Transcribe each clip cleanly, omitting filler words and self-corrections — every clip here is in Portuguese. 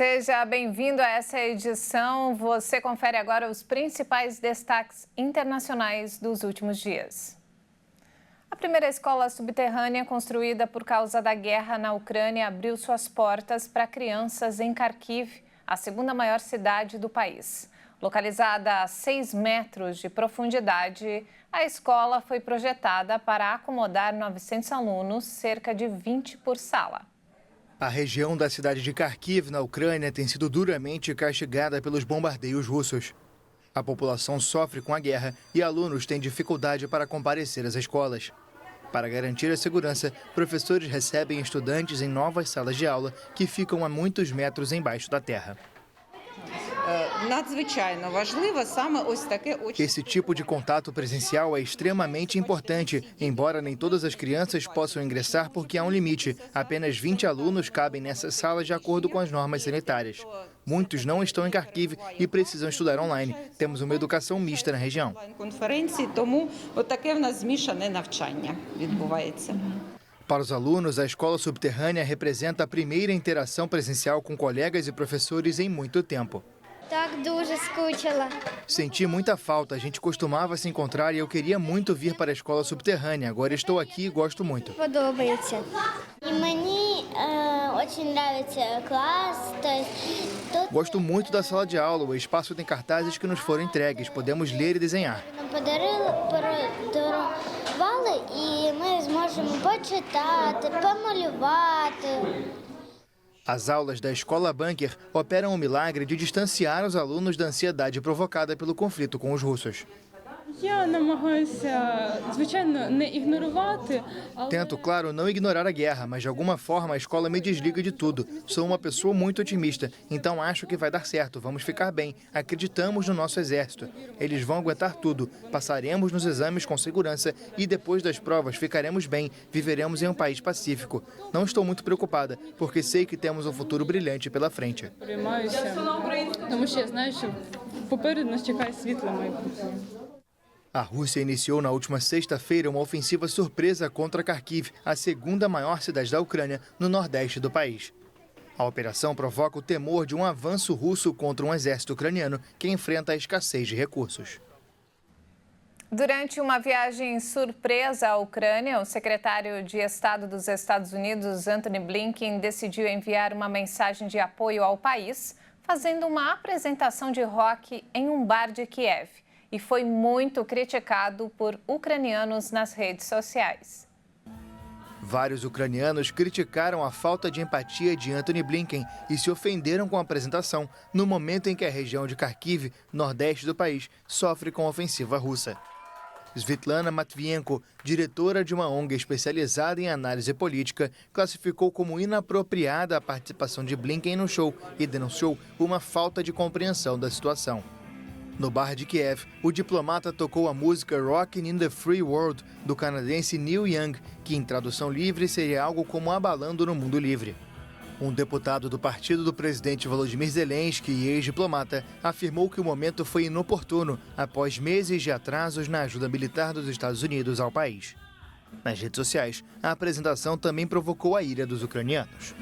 Seja bem-vindo a essa edição. Você confere agora os principais destaques internacionais dos últimos dias. A primeira escola subterrânea construída por causa da guerra na Ucrânia abriu suas portas para crianças em Kharkiv, a segunda maior cidade do país. Localizada a 6 metros de profundidade, a escola foi projetada para acomodar 900 alunos, cerca de 20 por sala. A região da cidade de Kharkiv, na Ucrânia, tem sido duramente castigada pelos bombardeios russos. A população sofre com a guerra e alunos têm dificuldade para comparecer às escolas. Para garantir a segurança, professores recebem estudantes em novas salas de aula que ficam a muitos metros embaixo da terra. Esse tipo de contato presencial é extremamente importante, embora nem todas as crianças possam ingressar porque há um limite. Apenas 20 alunos cabem nessas salas de acordo com as normas sanitárias. Muitos não estão em Kharkiv e precisam estudar online. Temos uma educação mista na região. Para os alunos, a escola subterrânea representa a primeira interação presencial com colegas e professores em muito tempo. Senti muita falta, a gente costumava se encontrar e eu queria muito vir para a escola subterrânea. Agora estou aqui e gosto muito. Gosto muito da sala de aula, o espaço tem cartazes que nos foram entregues, podemos ler e desenhar. As aulas da Escola Bunker operam o milagre de distanciar os alunos da ansiedade provocada pelo conflito com os russos. Tento, claro, não ignorar a guerra, mas de alguma forma a escola me desliga de tudo. Sou uma pessoa muito otimista, então acho que vai dar certo, vamos ficar bem. Acreditamos no nosso exército. Eles vão aguentar tudo, passaremos nos exames com segurança e depois das provas ficaremos bem, viveremos em um país pacífico. Não estou muito preocupada, porque sei que temos um futuro brilhante pela frente. A Rússia iniciou na última sexta-feira uma ofensiva surpresa contra Kharkiv, a segunda maior cidade da Ucrânia, no nordeste do país. A operação provoca o temor de um avanço russo contra um exército ucraniano que enfrenta a escassez de recursos. Durante uma viagem surpresa à Ucrânia, o secretário de Estado dos Estados Unidos, Antony Blinken, decidiu enviar uma mensagem de apoio ao país, fazendo uma apresentação de rock em um bar de Kiev. E foi muito criticado por ucranianos nas redes sociais. Vários ucranianos criticaram a falta de empatia de Antony Blinken e se ofenderam com a apresentação no momento em que a região de Kharkiv, nordeste do país, sofre com a ofensiva russa. Svitlana Matvienko, diretora de uma ONG especializada em análise política, classificou como inapropriada a participação de Blinken no show e denunciou uma falta de compreensão da situação. No bar de Kiev, o diplomata tocou a música Rockin' in the Free World, do canadense Neil Young, que em tradução livre seria algo como abalando no mundo livre. Um deputado do partido do presidente Volodymyr Zelensky e ex-diplomata afirmou que o momento foi inoportuno após meses de atrasos na ajuda militar dos Estados Unidos ao país. Nas redes sociais, a apresentação também provocou a ira dos ucranianos.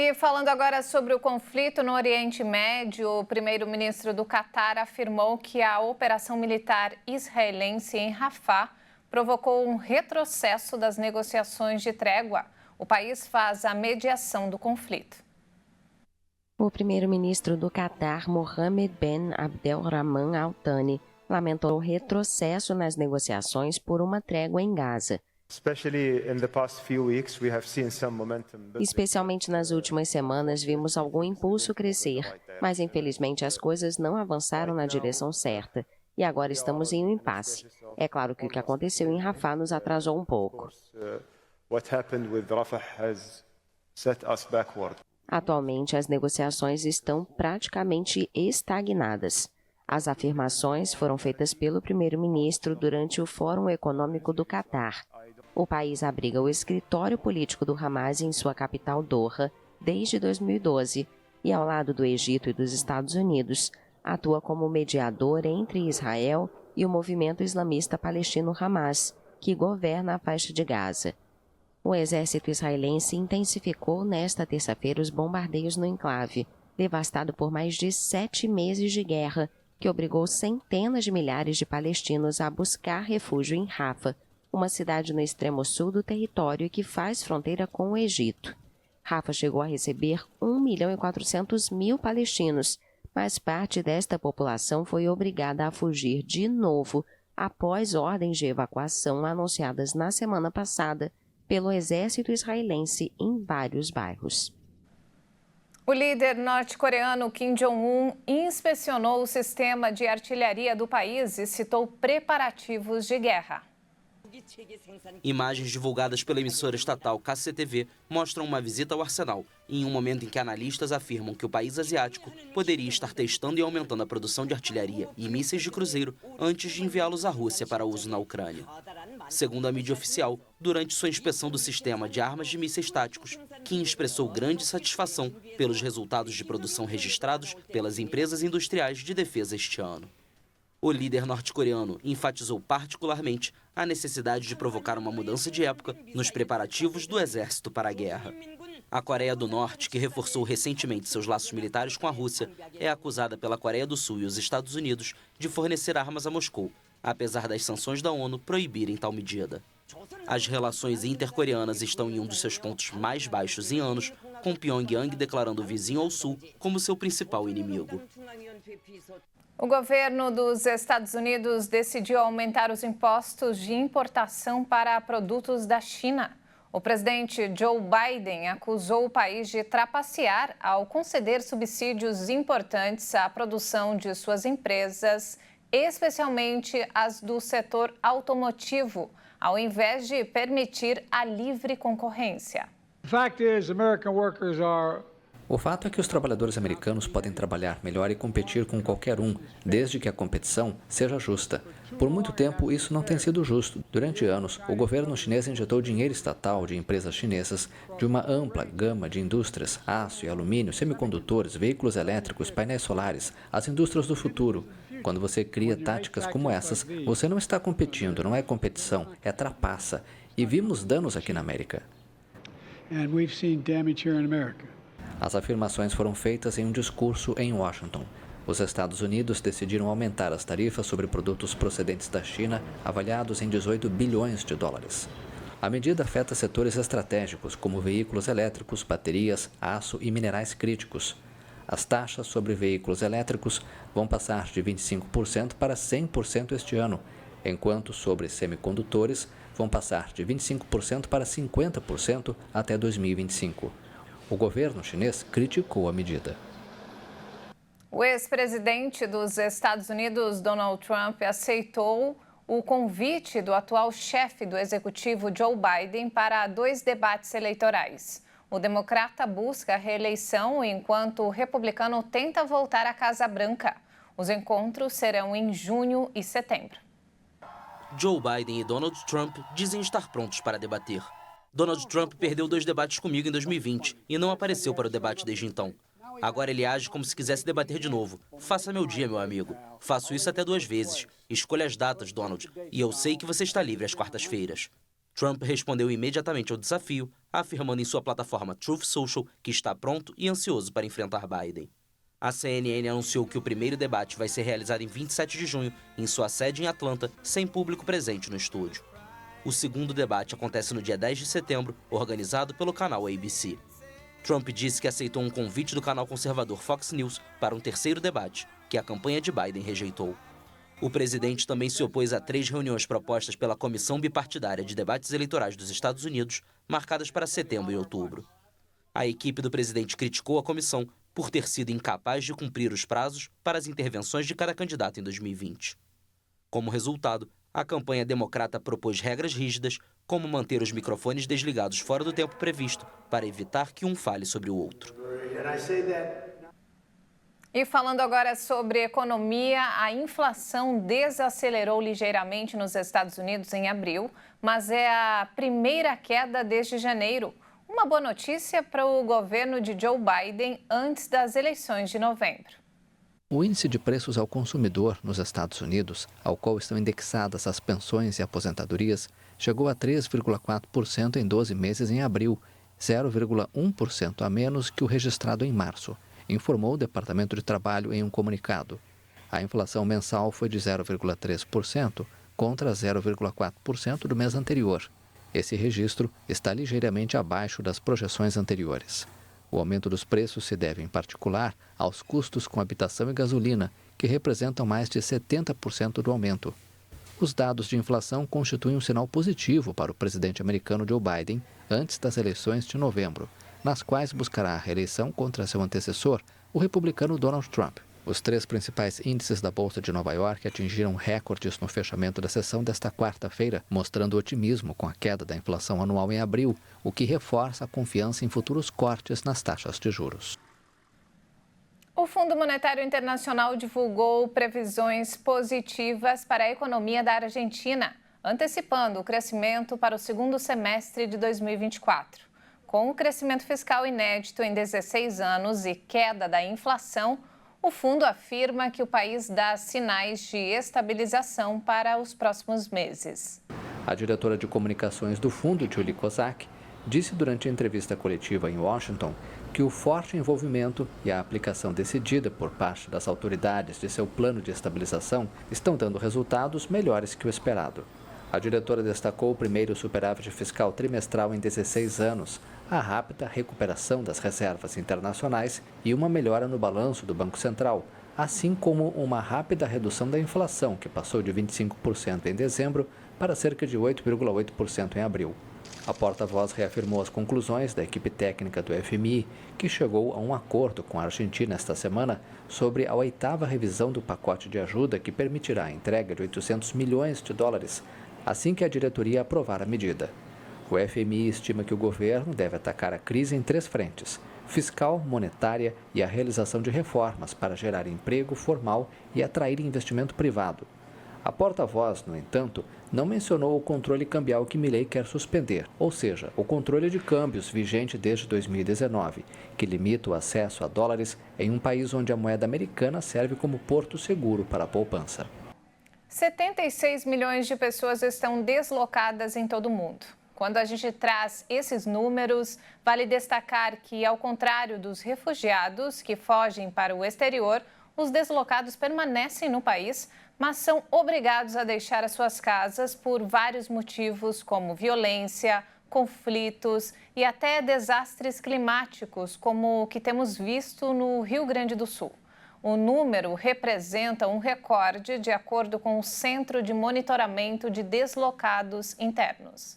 E falando agora sobre o conflito no Oriente Médio, o primeiro-ministro do Catar afirmou que a operação militar israelense em Rafah provocou um retrocesso das negociações de trégua. O país faz a mediação do conflito. O primeiro-ministro do Catar, Mohammed bin Abdelrahman Al Thani, lamentou o retrocesso nas negociações por uma trégua em Gaza. Especialmente nas últimas semanas, vimos algum impulso crescer, mas infelizmente as coisas não avançaram na direção certa e agora estamos em um impasse. É claro que o que aconteceu em Rafah nos atrasou um pouco. Atualmente, as negociações estão praticamente estagnadas. As afirmações foram feitas pelo primeiro-ministro durante o Fórum Econômico do Catar. O país abriga o escritório político do Hamas em sua capital Doha desde 2012 e, ao lado do Egito e dos Estados Unidos, atua como mediador entre Israel e o movimento islamista palestino Hamas, que governa a faixa de Gaza. O exército israelense intensificou nesta terça-feira os bombardeios no enclave, devastado por mais de 7 meses de guerra, que obrigou centenas de milhares de palestinos a buscar refúgio em Rafa, uma cidade no extremo sul do território que faz fronteira com o Egito. Rafa chegou a receber 1.400.000 palestinos, mas parte desta população foi obrigada a fugir de novo após ordens de evacuação anunciadas na semana passada pelo exército israelense em vários bairros. O líder norte-coreano Kim Jong-un inspecionou o sistema de artilharia do país e citou preparativos de guerra. Imagens divulgadas pela emissora estatal KCTV mostram uma visita ao arsenal, em um momento em que analistas afirmam que o país asiático poderia estar testando e aumentando a produção de artilharia e mísseis de cruzeiro antes de enviá-los à Rússia para uso na Ucrânia. Segundo a mídia oficial, durante sua inspeção do sistema de armas de mísseis táticos, Kim expressou grande satisfação pelos resultados de produção registrados pelas empresas industriais de defesa este ano. O líder norte-coreano enfatizou particularmente a necessidade de provocar uma mudança de época nos preparativos do exército para a guerra. A Coreia do Norte, que reforçou recentemente seus laços militares com a Rússia, é acusada pela Coreia do Sul e os Estados Unidos de fornecer armas a Moscou, apesar das sanções da ONU proibirem tal medida. As relações intercoreanas estão em um dos seus pontos mais baixos em anos, com Pyongyang declarando o vizinho ao sul como seu principal inimigo. O governo dos Estados Unidos decidiu aumentar os impostos de importação para produtos da China. O presidente Joe Biden acusou o país de trapacear ao conceder subsídios importantes à produção de suas empresas, especialmente as do setor automotivo, ao invés de permitir a livre concorrência. O fato é que os trabalhadores americanos podem trabalhar melhor e competir com qualquer um, desde que a competição seja justa. Por muito tempo, isso não tem sido justo. Durante anos, o governo chinês injetou dinheiro estatal de empresas chinesas de uma ampla gama de indústrias, aço e alumínio, semicondutores, veículos elétricos, painéis solares, as indústrias do futuro. Quando você cria táticas como essas, você não está competindo, não é competição, é trapaça. E vimos danos aqui na América. As afirmações foram feitas em um discurso em Washington. Os Estados Unidos decidiram aumentar as tarifas sobre produtos procedentes da China, avaliados em 18 bilhões de dólares. A medida afeta setores estratégicos, como veículos elétricos, baterias, aço e minerais críticos. As taxas sobre veículos elétricos vão passar de 25% para 100% este ano, enquanto sobre semicondutores vão passar de 25% para 50% até 2025. O governo chinês criticou a medida. O ex-presidente dos Estados Unidos, Donald Trump, aceitou o convite do atual chefe do executivo, Joe Biden, para 2 debates eleitorais. O democrata busca a reeleição enquanto o republicano tenta voltar à Casa Branca. Os encontros serão em junho e setembro. Joe Biden e Donald Trump dizem estar prontos para debater. Donald Trump perdeu 2 debates comigo em 2020 e não apareceu para o debate desde então. Agora ele age como se quisesse debater de novo. Faça meu dia, meu amigo. Faço isso até 2 vezes. Escolha as datas, Donald, e eu sei que você está livre às quartas-feiras. Trump respondeu imediatamente ao desafio, afirmando em sua plataforma Truth Social que está pronto e ansioso para enfrentar Biden. A CNN anunciou que o primeiro debate vai ser realizado em 27 de junho, em sua sede em Atlanta, sem público presente no estúdio. O segundo debate acontece no dia 10 de setembro, organizado pelo canal ABC. Trump disse que aceitou um convite do canal conservador Fox News para um terceiro debate, que a campanha de Biden rejeitou. O presidente também se opôs a 3 reuniões propostas pela Comissão Bipartidária de Debates Eleitorais dos Estados Unidos, marcadas para setembro e outubro. A equipe do presidente criticou a comissão por ter sido incapaz de cumprir os prazos para as intervenções de cada candidato em 2020. Como resultado, a campanha democrata propôs regras rígidas, como manter os microfones desligados fora do tempo previsto, para evitar que um fale sobre o outro. E falando agora sobre economia, a inflação desacelerou ligeiramente nos Estados Unidos em abril, mas é a primeira queda desde janeiro. Uma boa notícia para o governo de Joe Biden antes das eleições de novembro. O índice de preços ao consumidor nos Estados Unidos, ao qual estão indexadas as pensões e aposentadorias, chegou a 3,4% em 12 meses em abril, 0,1% a menos que o registrado em março, informou o Departamento de Trabalho em um comunicado. A inflação mensal foi de 0,3%, contra 0,4% do mês anterior. Esse registro está ligeiramente abaixo das projeções anteriores. O aumento dos preços se deve, em particular, aos custos com habitação e gasolina, que representam mais de 70% do aumento. Os dados de inflação constituem um sinal positivo para o presidente americano Joe Biden antes das eleições de novembro, nas quais buscará a reeleição contra seu antecessor, o republicano Donald Trump. Os 3 principais índices da Bolsa de Nova York atingiram recordes no fechamento da sessão desta quarta-feira, mostrando otimismo com a queda da inflação anual em abril, o que reforça a confiança em futuros cortes nas taxas de juros. O Fundo Monetário Internacional divulgou previsões positivas para a economia da Argentina, antecipando o crescimento para o segundo semestre de 2024. Com o crescimento fiscal inédito em 16 anos e queda da inflação, o fundo afirma que o país dá sinais de estabilização para os próximos meses. A diretora de comunicações do fundo, Julie Kozak, disse durante a entrevista coletiva em Washington que o forte envolvimento e a aplicação decidida por parte das autoridades de seu plano de estabilização estão dando resultados melhores que o esperado. A diretora destacou o primeiro superávit fiscal trimestral em 16 anos, a rápida recuperação das reservas internacionais e uma melhora no balanço do Banco Central, assim como uma rápida redução da inflação, que passou de 25% em dezembro para cerca de 8,8% em abril. A porta-voz reafirmou as conclusões da equipe técnica do FMI, que chegou a um acordo com a Argentina esta semana sobre a 8ª revisão do pacote de ajuda que permitirá a entrega de 800 milhões de dólares, assim que a diretoria aprovar a medida. O FMI estima que o governo deve atacar a crise em 3 frentes: fiscal, monetária e a realização de reformas para gerar emprego formal e atrair investimento privado. A porta-voz, no entanto, não mencionou o controle cambial que Milei quer suspender, ou seja, o controle de câmbios vigente desde 2019, que limita o acesso a dólares em um país onde a moeda americana serve como porto seguro para a poupança. 76 milhões de pessoas estão deslocadas em todo o mundo. Quando a gente traz esses números, vale destacar que, ao contrário dos refugiados que fogem para o exterior, os deslocados permanecem no país, mas são obrigados a deixar as suas casas por vários motivos, como violência, conflitos e até desastres climáticos, como o que temos visto no Rio Grande do Sul. O número representa um recorde, de acordo com o Centro de Monitoramento de Deslocados Internos.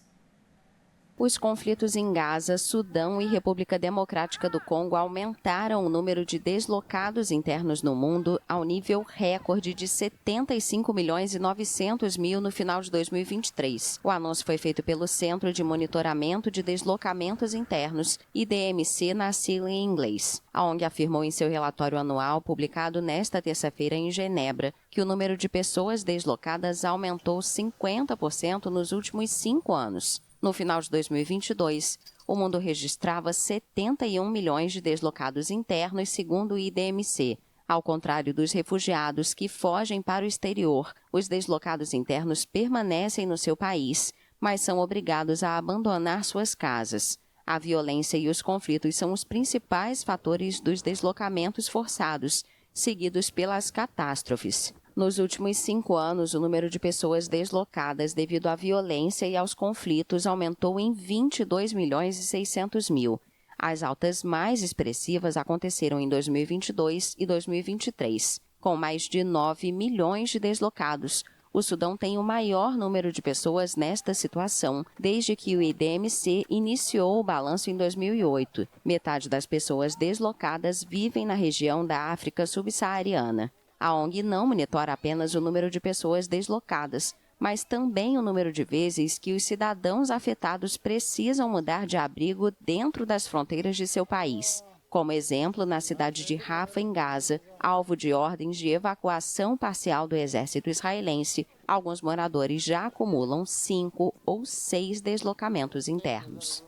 Os conflitos em Gaza, Sudão e República Democrática do Congo aumentaram o número de deslocados internos no mundo ao nível recorde de 75 milhões e 900 mil no final de 2023. O anúncio foi feito pelo Centro de Monitoramento de Deslocamentos Internos, IDMC na sigla em inglês. A ONG afirmou em seu relatório anual, publicado nesta terça-feira em Genebra, que o número de pessoas deslocadas aumentou 50% nos últimos 5 anos. No final de 2022, o mundo registrava 71 milhões de deslocados internos, segundo o IDMC. Ao contrário dos refugiados que fogem para o exterior, os deslocados internos permanecem no seu país, mas são obrigados a abandonar suas casas. A violência e os conflitos são os principais fatores dos deslocamentos forçados, seguidos pelas catástrofes. Nos últimos 5 anos, o número de pessoas deslocadas devido à violência e aos conflitos aumentou em 22 milhões e 600 mil. As altas mais expressivas aconteceram em 2022 e 2023, com mais de 9 milhões de deslocados. O Sudão tem o maior número de pessoas nesta situação desde que o IDMC iniciou o balanço em 2008. Metade das pessoas deslocadas vivem na região da África subsaariana. A ONG não monitora apenas o número de pessoas deslocadas, mas também o número de vezes que os cidadãos afetados precisam mudar de abrigo dentro das fronteiras de seu país. Como exemplo, na cidade de Rafa, em Gaza, alvo de ordens de evacuação parcial do exército israelense, alguns moradores já acumulam 5 ou 6 deslocamentos internos.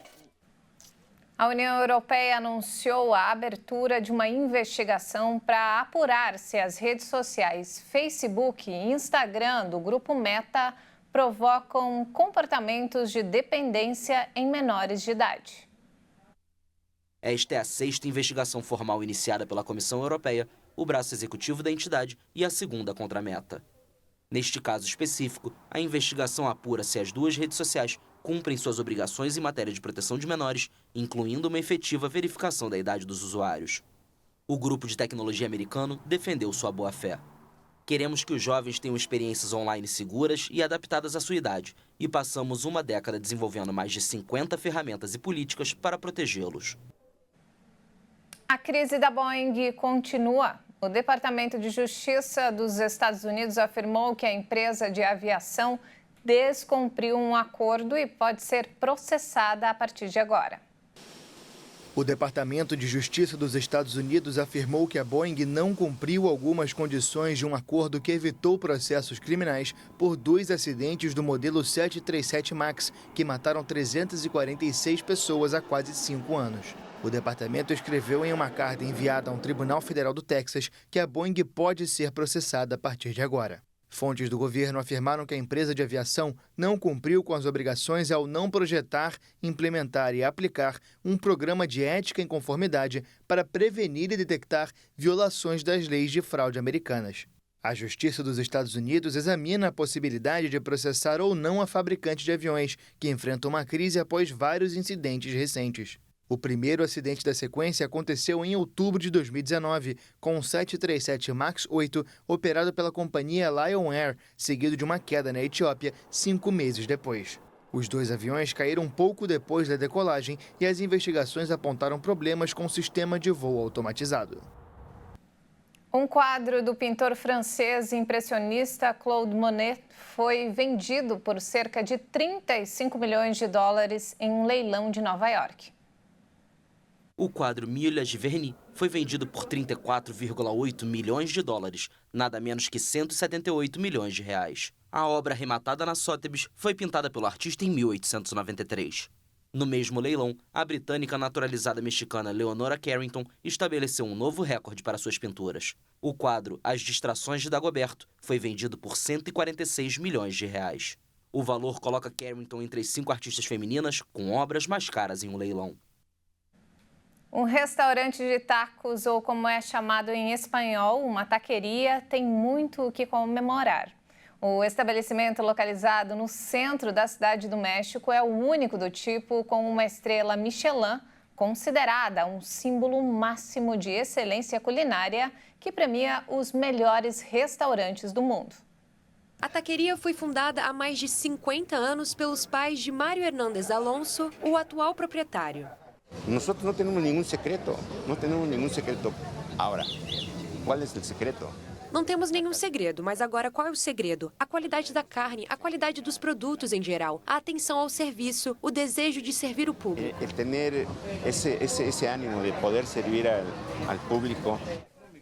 A União Europeia anunciou a abertura de uma investigação para apurar se as redes sociais Facebook e Instagram do grupo Meta provocam comportamentos de dependência em menores de idade. Esta é a 6ª investigação formal iniciada pela Comissão Europeia, o braço executivo da entidade, e a 2ª contra a Meta. Neste caso específico, a investigação apura se as duas redes sociais cumprem suas obrigações em matéria de proteção de menores, incluindo uma efetiva verificação da idade dos usuários. O grupo de tecnologia americano defendeu sua boa-fé. Queremos que os jovens tenham experiências online seguras e adaptadas à sua idade, e passamos uma década desenvolvendo mais de 50 ferramentas e políticas para protegê-los. A crise da Boeing continua. O Departamento de Justiça dos Estados Unidos afirmou que a empresa de aviação descumpriu um acordo e pode ser processada a partir de agora. O Departamento de Justiça dos Estados Unidos afirmou que a Boeing não cumpriu algumas condições de um acordo que evitou processos criminais por 2 acidentes do modelo 737 MAX, que mataram 346 pessoas há quase 5 anos. O departamento escreveu em uma carta enviada a um tribunal federal do Texas que a Boeing pode ser processada a partir de agora. Fontes do governo afirmaram que a empresa de aviação não cumpriu com as obrigações ao não projetar, implementar e aplicar um programa de ética em conformidade para prevenir e detectar violações das leis de fraude americanas. A Justiça dos Estados Unidos examina a possibilidade de processar ou não a fabricante de aviões, que enfrenta uma crise após vários incidentes recentes. O primeiro acidente da sequência aconteceu em outubro de 2019, com o 737 MAX 8 operado pela companhia Lion Air, seguido de uma queda na Etiópia 5 meses depois. Os 2 aviões caíram pouco depois da decolagem e as investigações apontaram problemas com o sistema de voo automatizado. Um quadro do pintor francês impressionista Claude Monet foi vendido por cerca de 35 milhões de dólares em um leilão de Nova York. O quadro Mille Giverny foi vendido por 34,8 milhões de dólares, nada menos que 178 milhões de reais. A obra arrematada na Sotheby's foi pintada pelo artista em 1893. No mesmo leilão, a britânica naturalizada mexicana Leonora Carrington estabeleceu um novo recorde para suas pinturas. O quadro As Distrações de Dagoberto foi vendido por 146 milhões de reais. O valor coloca Carrington entre as 5 artistas femininas com obras mais caras em um leilão. Um restaurante de tacos, ou como é chamado em espanhol, uma taqueria, tem muito o que comemorar. O estabelecimento localizado no centro da cidade do México é o único do tipo com uma estrela Michelin, considerada um símbolo máximo de excelência culinária que premia os melhores restaurantes do mundo. A taqueria foi fundada há mais de 50 anos pelos pais de Mário Hernández Alonso, o atual proprietário. Nós não temos nenhum secreto, Agora, qual é o secreto? Não temos nenhum segredo, mas agora qual é o segredo? A qualidade da carne, a qualidade dos produtos em geral, a atenção ao serviço, o desejo de servir o público. Ter esse ânimo de poder servir ao público.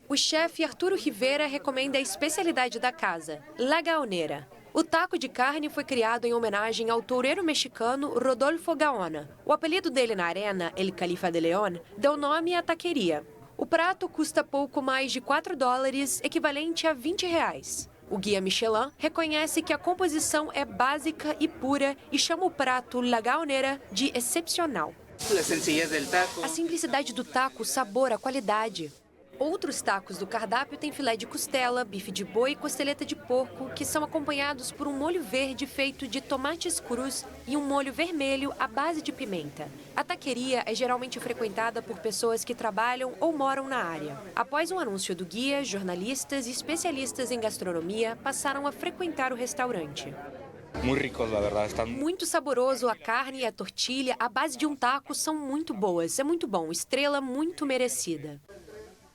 O chefe Arturo Rivera recomenda a especialidade da casa, La Gaonera. O taco de carne foi criado em homenagem ao toureiro mexicano Rodolfo Gaona. O apelido dele na arena, El Califa de León, deu nome à taqueria. O prato custa pouco mais de 4 dólares, equivalente a 20 reais. O guia Michelin reconhece que a composição é básica e pura e chama o prato La Gaonera de excepcional. A simplicidade do taco, o sabor, a qualidade. Outros tacos do cardápio têm filé de costela, bife de boi e costeleta de porco, que são acompanhados por um molho verde feito de tomates crus e um molho vermelho à base de pimenta. A taqueria é geralmente frequentada por pessoas que trabalham ou moram na área. Após um anúncio do guia, jornalistas e especialistas em gastronomia passaram a frequentar o restaurante. Muito saboroso, a carne e a tortilha, à base de um taco, são muito boas. É muito bom, estrela muito merecida.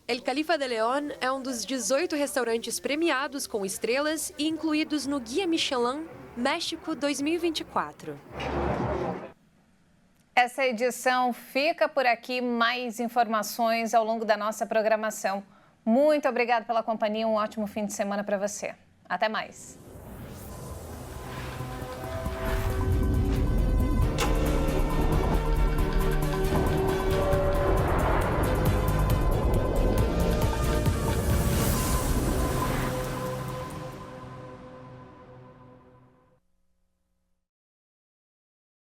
El Califa de León é um dos 18 restaurantes premiados com estrelas e incluídos no Guia Michelin México 2024. Essa edição fica por aqui. Mais informações ao longo da nossa programação. Muito obrigada pela companhia. Um ótimo fim de semana para você. Até mais.